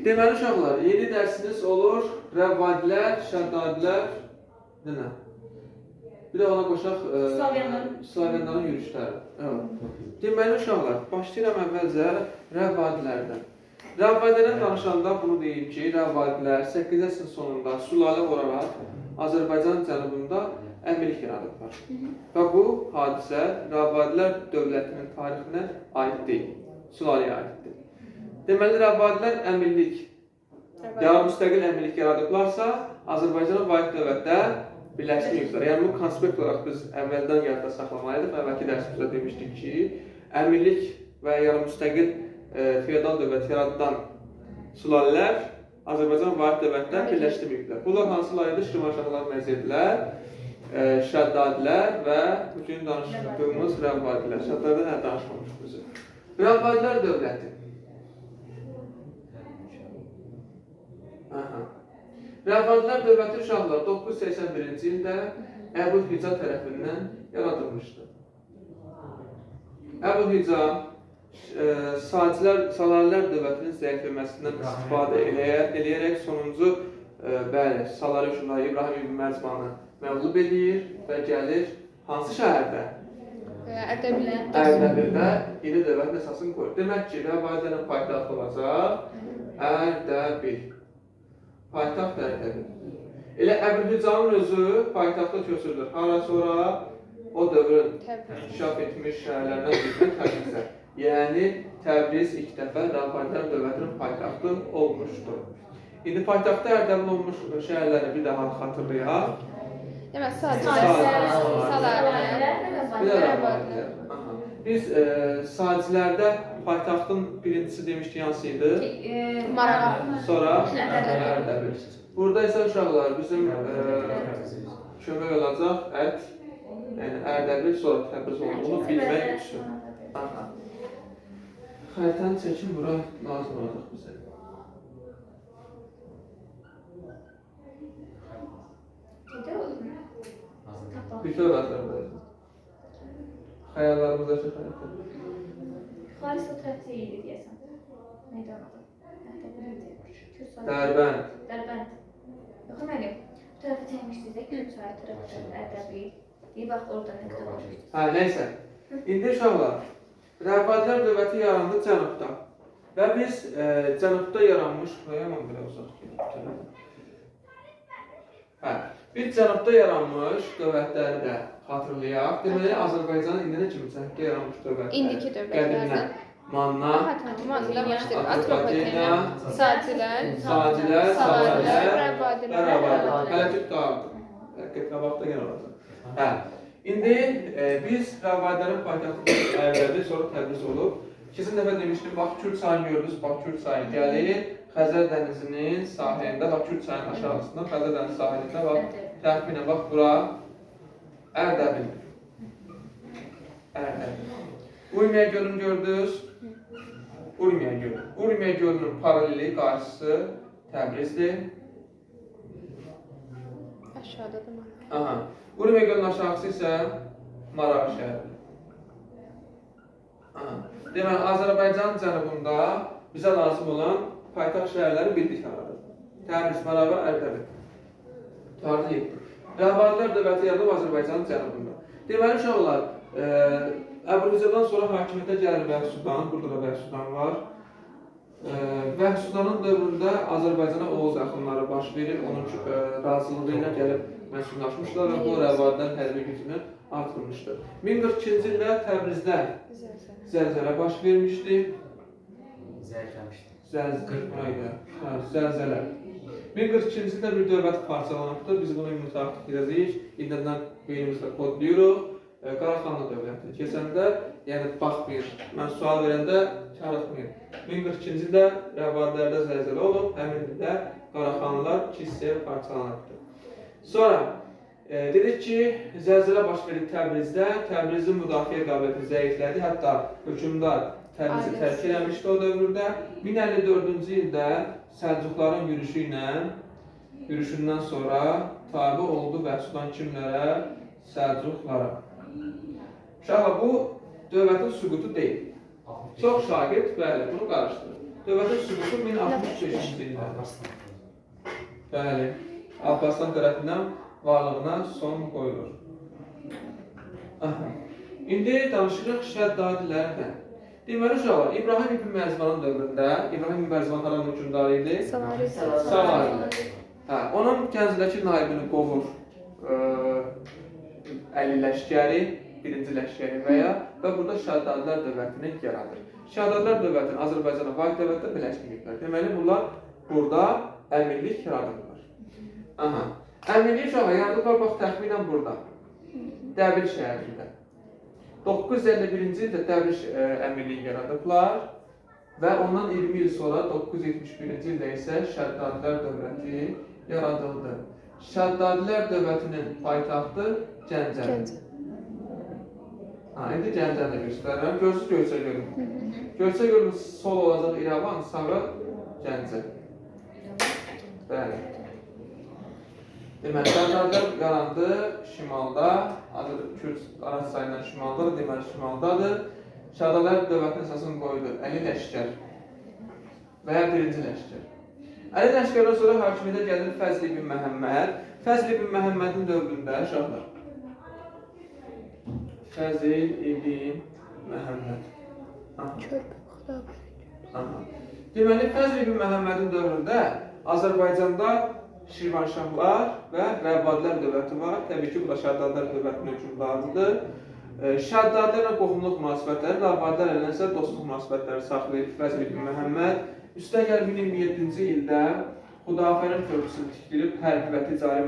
Deməli uşaqlar, yeni dərsiniz olur rəvvadilər, şəddadilər, nə? Bir də ona qoşaq Slavyanların yürüyüşləri. Evet. Deməli uşaqlar, başlayıram əvvəlcə rəvvadilərdən. Rəvvadilərdən danışanda bunu deyim ki, rəvvadilər 8-ci əsrin sonunda sülalə olaraq Azərbaycan cənubunda əmirlik yaradıblar. Və bu hadisə rəvvadilər dövlətinin tarixinə aid deyil, sülaləyə aiddir. Deməli, rəvvadilər əmirlik, yarı-müstəqil əmirlik yaradıblarsa, Azərbaycanın vahid dövlətdə birləşməyiblər. Yəni, bu konspekt olaraq biz əvvəldən yadda saxlamalıydıq. Əvvəlki dərsimizdə demişdik ki, əmirlik və yarı-müstəqil feodal dövlət yaradılan sülalələr Azərbaycan vahid dövlətdə birləşməyiblər. Bunlar hansılarıydı? Şirvanşahlar məziyyətlər, şəddadilər və bugün danışdığımız rəvvadilər. Şəddadilər nə danışmamışıq bizi? Rəvvadilər dövləti. Rəvvadilər dövləti uşaqlar 981-ci ildə Əbu'l-Hica tərəfindən yaradılmışdır. Əbu'l-Hica Salarilər dövlətinin zəifləməsindən istifadə eləyərək sonuncu Saları hökmdarı İbrahim ibn Mərzbanı məğlub edir və gəlir hansı şəhərdə? Ərdəbildə yeni dövlətin əsasını qoyur. Demək ki, rəvvadilərin paytaxtı olacaq Ərdəbil. Paytaxt Ərdəbil. Elə Əbu'l-Hicanın özü paytaxtda köçürülür. Hara sonra o dövrün inkişaf etmiş şəhərlərindən birinə Təbrizə. Yəni, Təbriz ilk dəfə rəvvadilər dövlətinin paytaxtı olmuşdur. İndi paytaxtda Ərdəbil olmuş şəhərləri bir daha xatırlayaq. Demək, Salarilər. Bir də rəvvadilər. Biz Sacilərdə paytaxtın birincisi demişdik hansı idi? Sonra Ərdəbil. Burada isə uşaqlar bizim kömək olacaq ət, yəni Ərdəbil sonra Təbriz olduğunu bilmək üçün. Xəritəni çəkin, bura lazım olacaq bizə. Bütün vəzirlərdir. Xəyallarımızdakı xəritə. Xalis o tərəfdə idi deyəsən. Neydi adı? Dərbənd. Dərbənd. Yox, mənim. Bu tərəfə çəkmişdik də, Gülçay tərəfdə Ərdəbil. Deyib, bax, orada nə qədər olmuşdur. Hə, neysə. İndi uşaqlar, rəvvadilər dövləti yarandı cənubda. Və biz cənubda yaranmış, yaman belə uzaq gedir. Hə, biz cənubda yaranmış dövlətləri də xatırlayaq. Deməli, Azərbaycanın indi nə kimi cənubda yaranmış dövlətləri? İndiki dövlətlərdən. Manna, Atropatena, Sacilər, Salarilər, Rəvvadilər. Hələ ki, qabaqda yenə olacaq. Hə, indi biz rəvvadilərin paytaxtı Ərdəbil, sonra Təbriz olub. Keçən dəfə demişdim, bax, Kür çayını gördünüz, bax, Kür çayı gəlir. Xəzər dənizinin sahilində, bax, Kür çayının aşağısında, Xəzər dənizinin sahilində, bax, təxminən, bax, bura Ərdəbildir. Urmiya gölünü gördünüz. Urmiya gölü. Urmiya gölünün paraleli qarşısı Təbrizdir. Aşağıdadır Marağa. Aha. Urmiya gölünün aşağısı isə Marağa şəhəridir. Deməli, Azərbaycan cənubunda bizə lazım olan paytaxt şəhərləri bildik aradır. Təbriz, Marağa, Ərdəbil. Tarixi. Rəvvadilər dövləti yaradıb Azərbaycanın cənubunda. Deməli, uşaqlar, Əbu'l-Hicadan sonra hakimiyyətə gəlir Vəhsudan, burada da Vəhsudan var. Vəhsudanın dövründə Azərbaycana Oğuz yaxınları baş verir, onun razılığı ilə gəlib məskunlaşmışlar və bu rəvvadilərin hərbi gücünü artırmışdır. 1042-ci ildə Təbrizdə zəlzələ baş vermişdi. Zəlzələ. 1042-ci ildə bir dövlət parçalanıbdır, biz bunu mütəxtıq edəcəyik, indindən beynimizdə kodlayırıq. Qaraxanlı dövləti. Keçəndə, yəni baxmayır, mən sual verəndə çarıqmayır. 1042-ci ildə rəvvadilərdə zəlzələ olub, həmin ildə Qaraxanlılar 2 hissəyə parçalanıbdır. Sonra, dedik ki, zəlzələ baş verir Təbrizdə, Təbrizin müdafiə qabiliyyəti zəiflədi, hətta hökmdar Təbrizi tərk eləmişdi o dövrdə. 1054-cü ildə Səlcuqların yürüşündən sonra tabi oldu Vəhsudan kimlərə? Səlcuqlara. Uşaqlar, bu dövlətin süqutu deyil. Çox şagird, bəli, bunu qarışdırır. Dövlətin süqutu 1065-ci ildə. Bəli, Alparslan tərəfindən varlığına son qoyulur. Aha. İndi danışırıq Şəddadilərdən. Deməli uşaqlar, İbrahim ibn Mərzvanın dövründə, İbrahim ibn Mərzvan haranın hökmdarı idi? Salari. Hə, onun Gəncədəki naibini qovur Əli ləşkəri, birinci ləşkəri və burada Şəddadilər dövlətini yaradır. Şəddadilər dövlətini Azərbaycana vaid dövlətdə birləşdiriblər. Deməli, bunlar burada əmirlik yaradırlar. Aha. Əmirlik uşaqlar yaradıblar, bax, təxminən burada. Dəbil şəhərində. 951-ci ildə Dəbil əmirliyi yaradıblar və ondan 20 il sonra 971-ci ildə isə Şəddadilər dövləti yaradıldı. Şəddadilər dövlətinin paytaxtı Gəncədir. İndi Gəncəni göstərirəm. Görsünüz Göyçə gölü. Göyçə gölü sol olacaq İrəvan, sağa Gəncə. Bəli. Deməli, Şəddadilər yarandı şimalda, Kürt Araz sayından şimaldadır, deməli şimaldadır. Şəddadilər dövlətinin əsasını qoydu Əli Ləşkər və ya birinci Ləşkər. Əli Ləşkərdən sonra hakimiyyətə gəlir Fəzl ibn Məhəmməd. Fəzl ibn Məhəmmədin dövründə uşaqlar. Fəzl ibn Məhəmməd. Deməli, Fəzl ibn Məhəmmədin dövründə Azərbaycanda Şirvanşahlar və Rəvvadilər dövləti var. Təbii ki, bu da Şəddadilər dövlətinin hökmdarıdır. Şəddadilərlə qohumluq münasibətləri, Rəvvadilər ilə isə dostluq münasibətləri saxlayıb Fəzl ibn Məhəmməd. Üstəgəl 1027-ci ildə Xudafərin körpüsünü tikdirib hərbi və ticari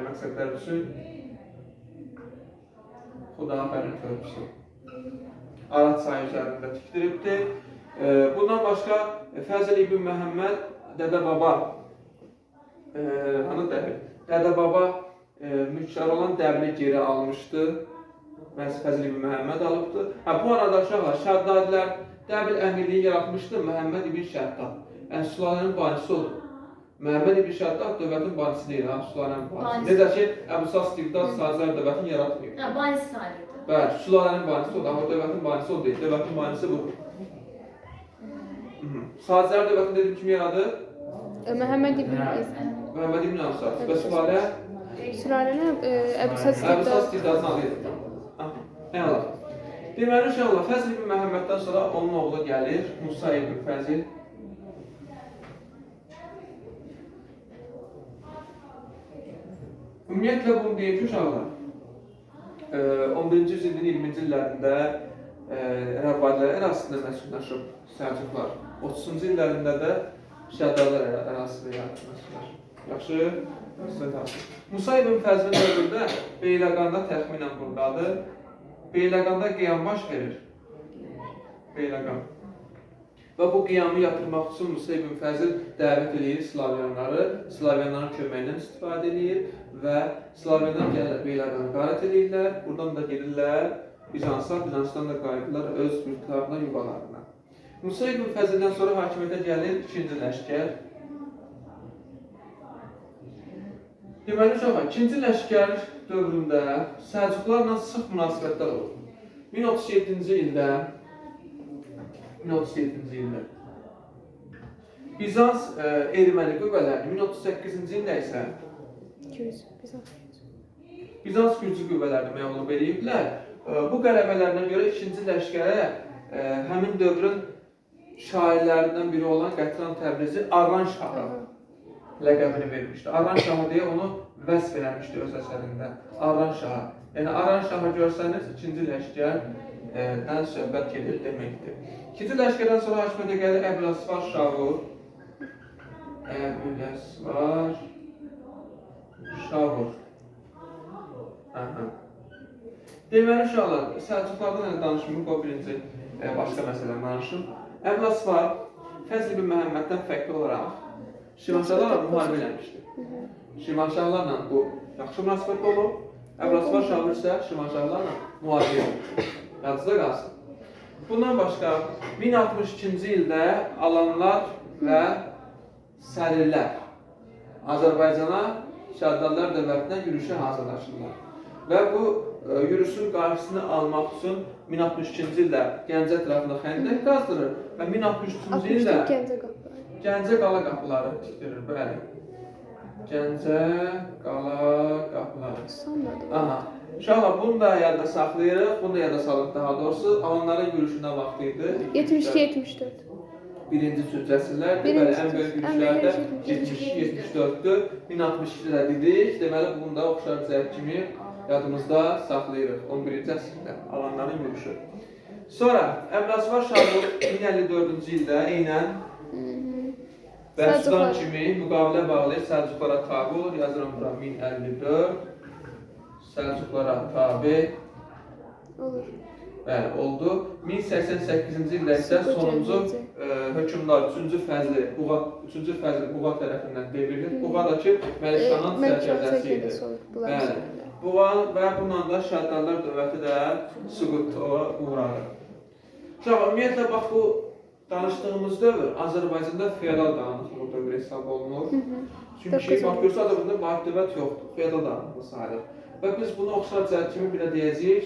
məqsədlər üçün Xudafərin körpüsü Arat çayı üzərində tikdiribdir. Bundan başqa Fəzl ibn Məhəmməd Dədə-Baba Dədə-Baba mülkçar olan Dəbili geri almışdı. Məhz Fəzl ibn Məhəmməd alıbdır. Bu arada uşaqlar, Şəddadilər Dəbil əmirliyi yaratmışdı Məhəmməd ibn Şəddad. Yəni, sülalənin banisi odur. Məhəmməd ibn Şəddad dövlətin banisi deyil, sülalənin banisi. Necə ki, Əbu-Sas Tivdad Sazilər dövlətini yaratmıyor. Banisi sayılırdı. Bəli, sülalənin banisi odur, amma dövlətin banisi o deyil. Dövlətin banisi budur. Sazilər dövlətini dedim kim yaradır? Məhəmməd ibn Əbu-Sas. Və sülalə? Sülaləni Əbu-Sas Tivdadın adı edir. Əla. Deməli, uşaqlar, Fəzl ibn Məhəmməddən sonra onun oğlu gəlir, Musa ibn Fəzl. Ümumiyyətlə, bunu deyim ki, uşaqlar, 11-ci yüzilin 20-ci illərində Rəvvadilər ərasında məskunlaşıb Səlcuqlar. 30-cu illərində də Şəddadilər ərasında məskunlaşır. Yaxşı? Musa ibn Fəzlin dövründə Beyləqanda təxminən buradadır. Beyləqanda qiyam baş verir. Beyləqan. Və bu qiyamı yatırmaq üçün Musa ibn Fəzl dəvət edir Slavyanları, Slavyanların köməyindən istifadə edir və Slavyanlar gəlirlər Beyləqanı qarət edirlər, buradan da gedirlər Bizansa, Bizansdan da qayıdırlar öz yurtlarına, yuvalarına. Musa ibn Fəzldən sonra hakimiyyətə gəlir ikinci Ləşkər. Deməli, uşaqlar, ikinci Ləşkər dövründə Səlcuqlarla sıx münasibətlər olur. 1037-ci ildə Bizans erməni qüvvələrini, 1038-ci ildə isə Bizans gürcü qüvvələrini məğlub ediblər. Bu qələbələrinə görə ikinci Ləşkərə həmin dövrün şairlərindən biri olan Qətran Təbrizi Arran Şahı ləqəbini vermişdi. Arran Şahı deyə onu vəsf eləmişdi öz əsərində. Arran Şahı. Yəni, Arran Şahı görsəniz, ikinci Ləşkərdən söhbət gedir deməkdir. İkinci Ləşkərdən sonra hakimiyyətə gəlir Əbüləsvar Şavur. Əbüləsvar Şavur. Deməli, uşaqlar, Səlcuqlardan danışmıyım, o birinci başqa məsələn danışım. Əbüləsvar Fəzl ibn Məhəmməddən fərqli olaraq Şirvanşahlarla müharibə eləmişdir. Şirvanşahlarla bu yaxşı münasibətdə olub, Əbüləsvar Şavur isə Şirvanşahlarla müharibə eləmişdir. Yadınızda qalsın. Bundan başqa 1062-ci ildə Alanlar və Səlirlər Azərbaycana Şəddadilər dövlətindən yürüşə hazırlaşırlar. Və bu yürüşün qarşısını almaq üçün 1062-ci ildə Gəncə tərəfində xəndək qazdırır və 1063-cü ildə 64 Gəncə qapıları. Gəncə qala qapıları tikdirir, bəli. Gəncə qala qapıları. Sanmadım. Aha. Uşaqlar, bunu da yadda saxlayırıq, bunu da yadda salırıq daha doğrusu. Alanların yürüşünə vaxtı idi. 72-74. Birinci süccəsilərdir, bəli, ən böyük yürüşlərdə 72-74-dür. 1062-də dedik, deməli bunu da oxşar cəhət kimi yadımızda saxlayırıq. 11-ci əsrdə alanların yürüşü. Sonra Əbləsvar Şahı 1054-cü ildə eynən Bəhsüdan kimi müqavilə bağlayıb Səlcuqlara tabi olur. Yazıram bura 1054 Səlcuqlara tabi Olur. bəli, oldu. 1088-ci ildə isə sonuncu hökmdar 3-cü Fəzli Buğa tərəfindən devrilir. Buğa da ki, Məlikxanın sərkərdəsi idi. Bəli. Buğa və bununla da Şəhdarlar dövləti də süquta uğradı. Ümumiyyətlə, bax bu danışdığımız dövr Azərbaycanda feodal dağınıqlığı dövrü hesab olunur. Çünki bakıyorsa Azərbaycanda vahid dövlət yoxdur, feodal dağınıqlığı sayılır. Və biz bunu oxşar cəhət kimi belə deyəcəyik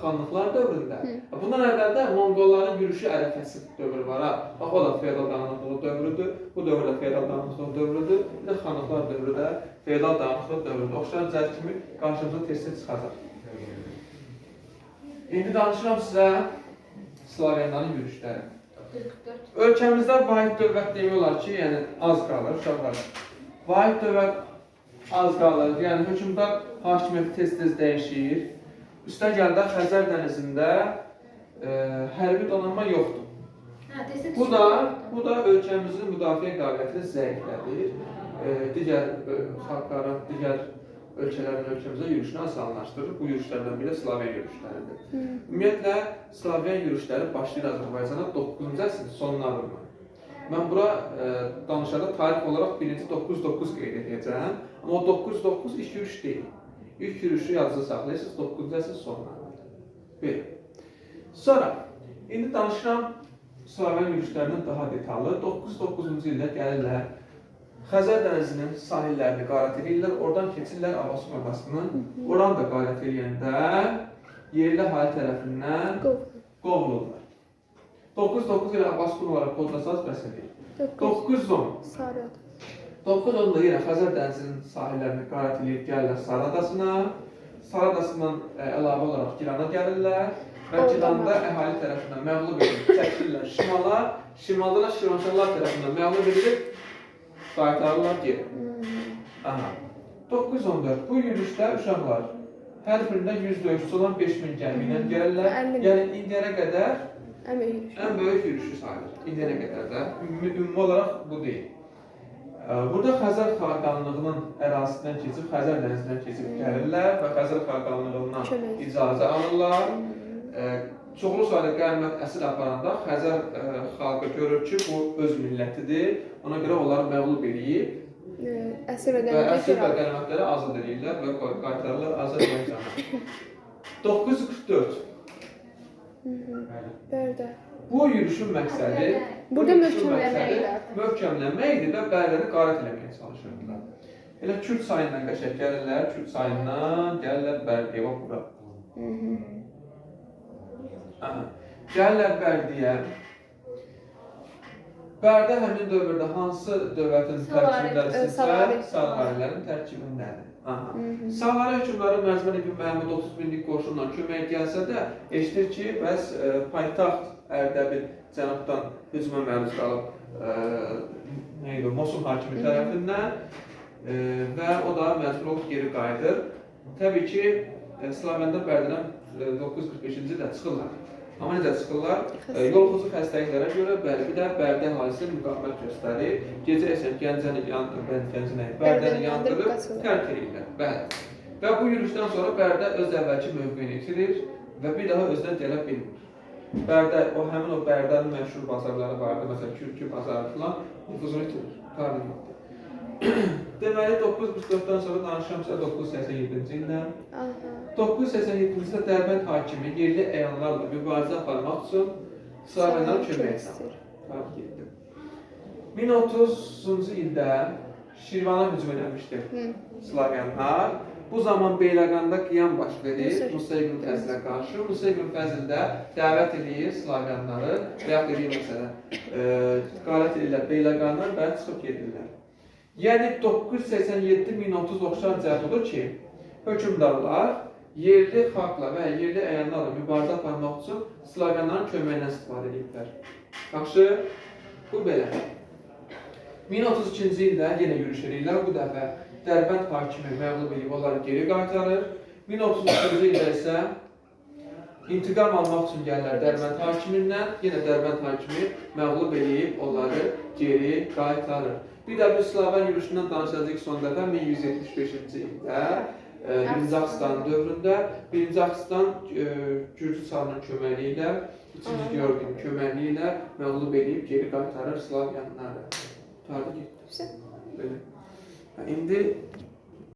xanlıqlar dövründə. Bundan əvvəl də Monqolların yürüşü ərəfəsi dövrü var. Bax, o da feodal dağınıqlığı dövrüdür. Bu dövr də feodal dağınıqlığı dövrüdür. Bir də xanlıqlar dövrü də feodal dağınıqlığı dövrüdür. Oxşar cəhət kimi qarşımıza tez-tez çıxacaq. İndi danışıram sizə Slaviyanların yürüşləri. Ölkəmizdə vahid dövlət demək olar ki, yəni az qalır, uşaqlar. Vahid dövlət az qalır, yəni hökmdar hakimiyyəti tez-tez dəyişir. Üstəgəl də Xəzər dənizində hərbi donanma yoxdur. Bu da ölkəmizin müdafiə qabiliyyətini zəiflədir. Digər xalqların, digər ölkələrin ölkəmizə yürüşünü asanlaşdırır. Bu yürüşlərdən biri Slaviyan yürüşləridir. Ümumiyyətlə, Slaviyan yürüşləri başlayır Azərbaycana 9-cu əsrin sonlarından. Mən bura danışanda tarix olaraq birinci 9-9 qeyd edəcəm. Amma o 9-9 ilk yürüş deyil. İlk yürüşü yazıda saxlayırsınız 9-cu əsr sonlarında. Bir. Sonra, indi danışıram Slaviyan yürüşlərindən daha detallı. 9-9-cu ildə gəlirlər. Xəzər dənizinin sahillərini qarət edirlər, oradan keçirlər Abbasqul adasını. Oranı da qarət edəndə yerli əhali tərəfindən qovulurlar. 9-9 ilə Abbasqul olaraq kodlasanız bəs edir. 9-10. 9-10-da yenə Xəzər dənizinin sahillərini qarət edib gəlirlər Sar adasına. Sar adasından əlavə olaraq Girana gəlirlər və Giranda əhali tərəfindən məğlub edilib çəkilirlər şimala. Şimalda da Şirvanşahlar tərəfindən məğlub edilib qaytarırlar geri. 9-14. Bu yürüşdə uşaqlar hər birində 100 döyüşçü olan 5000 gəmi ilə gəlirlər. Yəni indiyənə qədər ən böyük yürüşü sayılır. İndiyənə qədər də. Ümumi olaraq bu deyil. Burada Xəzər xaqanlığının ərazisindən keçib, Xəzər dənizindən keçib gəlirlər və Xəzər xaqanlığından icazə alırlar. Çoxlu sayda qənimət əsir aparanda Xəzər xalqı görür ki, bu öz millətidir. Ona görə onları məğlub edib əsir və qənimətləri azad edirlər və qaytarırlar Azərbaycana. 944. Bu yürüşün məqsədi möhkəmlənmə idi və Bərdəni qarət eləməyə çalışırdılar. Elə Kürd sayından qəşək gəlirlər, Kürd sayından gəlirlər Bərdiyə bura. Gəlirlər Bərdiyə. Bərdə həmin dövrdə hansı dövlətin tərkibindədirsə, Salarilərin tərkibindədir. Salari hökmdarı Mərzban İbn Məhəmməd 30 minlik qoşunla kömək gəlsə də, eşitir ki, bəs paytaxt Ərdəbil cənubdan hücuma məruz qalıb Mosul hakimi tərəfindən və o da məcbur olub geri qayıdır. Təbii ki, Slaviyanlar Bərdədən 945-ci ildə çıxırlar. Amma necə çıxırlar? Yolxucu xəstəliklərə görə bir də Bərdə əhalisi müqavimət göstərir. Gecə isə Bərdəni yandırıb tərk edirlər. Və bu yürüşdən sonra Bərdə öz əvvəlki mövqeyini itirir və bir daha özünə gələ bilmir. Bərdə, həmin o Bərdənin məşhur bazarları vardı, məsələn, Kürkü bazarı filan, nüfuzunu itirir. Deməli, 944-dən sonra danışıram sizə 987-ci ildən. 987-ci ildə Dərbənd hakimi yerli əyanlarla mübarizə aparmaq üçün Slaviyanlara kömək etdi. 1030-cu ildə Şirvana hücum edilmişdir Slaviyanlar Bu zaman Beyləqanda qiyam baş verir Musa. Musa ibn Fəzlə qarşı. Musa ibn Fəzl də dəvət edir Slavyanları və yaxud deyir məsələn, qarət edirlər Beyləqandan və çıxıb gedirlər. Yəni 987-1030 oxşar cəhət odur ki, hökmdarlar yerli xalqla və yerli əyanlarla mübarizə aparmaq üçün Slavyanların köməyindən istifadə ediblər. Yaxşı, bu belə. 1032-ci ildə yenə yürüş edirlər. Bu dəfə Dərbənd hakimi məğlub edib onları geri qaytarır. 1033-cü ildə isə intiqam almaq üçün gəlirlər Dərbənd hakimindən. Yenə Dərbənd hakimi məğlub edib onları geri qaytarır. Bir də bir Slavan yürüşündən danışacağıq son dəfə 1175-ci ildə. 1-ci Axistan dövründə 1-ci Axistan Gürcü çarının köməyi ilə, 2-ci Georginin köməyi ilə məğlub edib geri qaytarır Slavyanları. Tardı getdi. Belə. İndi